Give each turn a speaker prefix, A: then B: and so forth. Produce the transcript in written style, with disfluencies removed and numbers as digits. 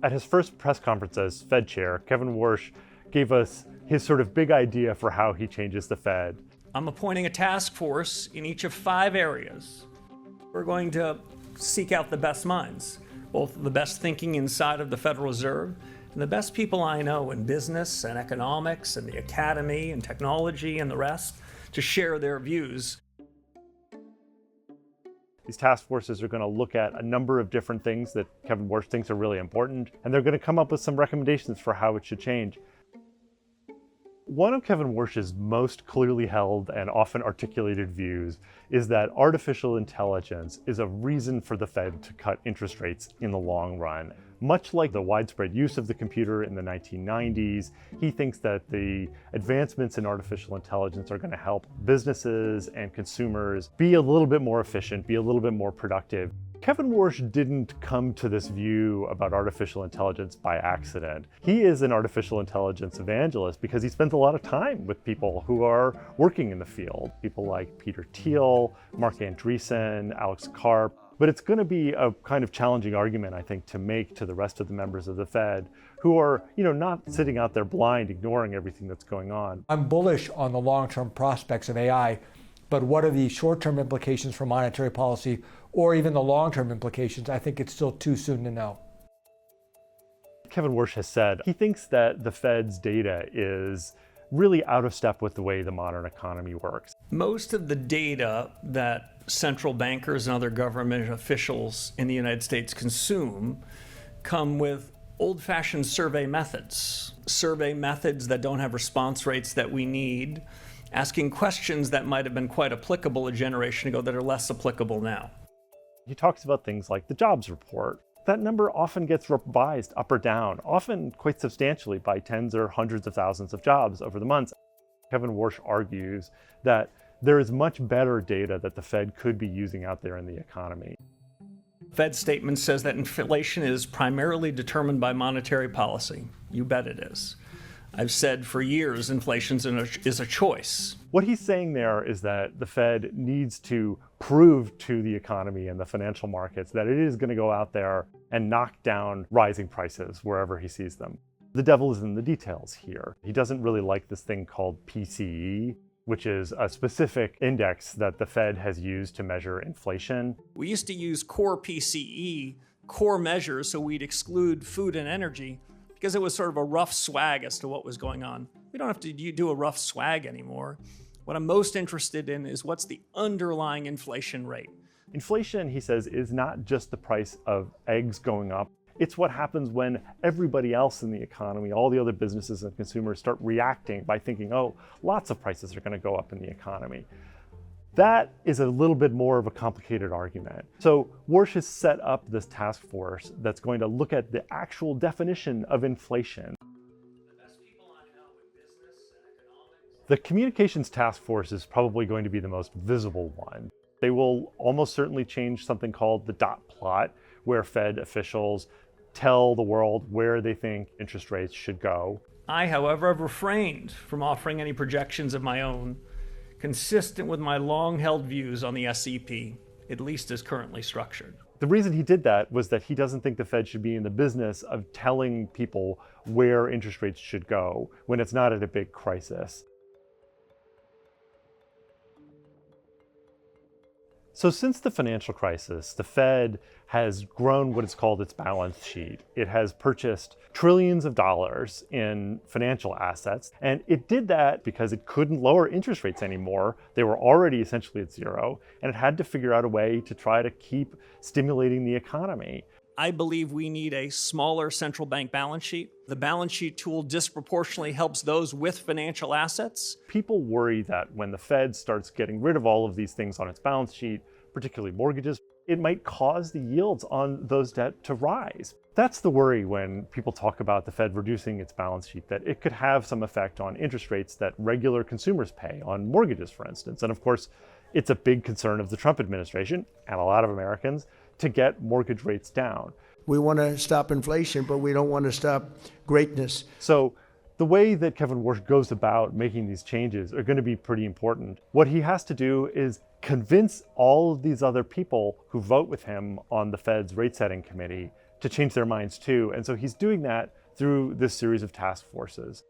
A: At his first press conference as Fed chair, Kevin Warsh gave us his sort of big idea for how he changes the Fed.
B: I'm appointing a task force in each of 5 areas. We're going to seek out the best minds, both the best thinking inside of the Federal Reserve and the best people I know in business and economics and the academy and technology and the rest, to share their views.
A: These task forces are going to look at a number of different things that Kevin Warsh thinks are really important, and they're going to come up with some recommendations for how it should change. One of Kevin Warsh's most clearly held and often articulated views is that artificial intelligence is a reason for the Fed to cut interest rates in the long run. Much like the widespread use of the computer in the 1990s, he thinks that the advancements in artificial intelligence are going to help businesses and consumers be a little bit more efficient, be a little bit more productive. Kevin Warsh didn't come to this view about artificial intelligence by accident. He is an artificial intelligence evangelist because he spends a lot of time with people who are working in the field. People like Peter Thiel, Mark Andreessen, Alex Karp. But it's going to be a kind of challenging argument, I think, to make to the rest of the members of the Fed who are, not sitting out there blind, ignoring everything that's going on.
C: I'm bullish on the long-term prospects of AI, but what are the short-term implications for monetary policy or even the long-term implications? I think it's still too soon to know.
A: Kevin Warsh has said he thinks that the Fed's data is really out of step with the way the modern economy works.
B: Most of the data that central bankers and other government officials in the United States consume come with old-fashioned survey methods that don't have response rates that we need, asking questions that might have been quite applicable a generation ago that are less applicable now.
A: He talks about things like the jobs report. That number often gets revised up or down, often quite substantially by tens or hundreds of thousands of jobs over the months. Kevin Warsh argues that there is much better data that the Fed could be using out there in the economy.
B: Fed statement says that inflation is primarily determined by monetary policy. You bet it is. I've said for years inflation is a choice.
A: What he's saying there is that the Fed needs to prove to the economy and the financial markets that it is going to go out there and knock down rising prices wherever he sees them. The devil is in the details here. He doesn't really like this thing called PCE, which is a specific index that the Fed has used to measure inflation.
B: We used to use core PCE, core measures, so we'd exclude food and energy because it was sort of a rough swag as to what was going on. We don't have to do a rough swag anymore. What I'm most interested in is what's the underlying inflation rate.
A: Inflation, he says, is not just the price of eggs going up. It's what happens when everybody else in the economy, all the other businesses and consumers start reacting by thinking, oh, lots of prices are going to go up in the economy. That is a little bit more of a complicated argument. So Warsh has set up this task force that's going to look at the actual definition of inflation. The communications task force is probably going to be the most visible one. They will almost certainly change something called the dot plot, where Fed officials tell the world where they think interest rates should go.
B: I, however, have refrained from offering any projections of my own, consistent with my long-held views on the SEP, at least as currently structured.
A: The reason he did that was that he doesn't think the Fed should be in the business of telling people where interest rates should go when it's not at a big crisis. So since the financial crisis, the Fed has grown what is called its balance sheet. It has purchased trillions of dollars in financial assets, and it did that because it couldn't lower interest rates anymore. They were already essentially at zero, and it had to figure out a way to try to keep stimulating the economy.
B: I believe we need a smaller central bank balance sheet. The balance sheet tool disproportionately helps those with financial assets.
A: People worry that when the Fed starts getting rid of all of these things on its balance sheet, particularly mortgages, it might cause the yields on those debt to rise. That's the worry when people talk about the Fed reducing its balance sheet, that it could have some effect on interest rates that regular consumers pay on mortgages, for instance. And of course, it's a big concern of the Trump administration and a lot of Americans to get mortgage rates down.
D: We want to stop inflation, but we don't want to stop greatness.
A: So the way that Kevin Warsh goes about making these changes are going to be pretty important. What he has to do is convince all of these other people who vote with him on the Fed's rate setting committee to change their minds too. And so he's doing that through this series of task forces.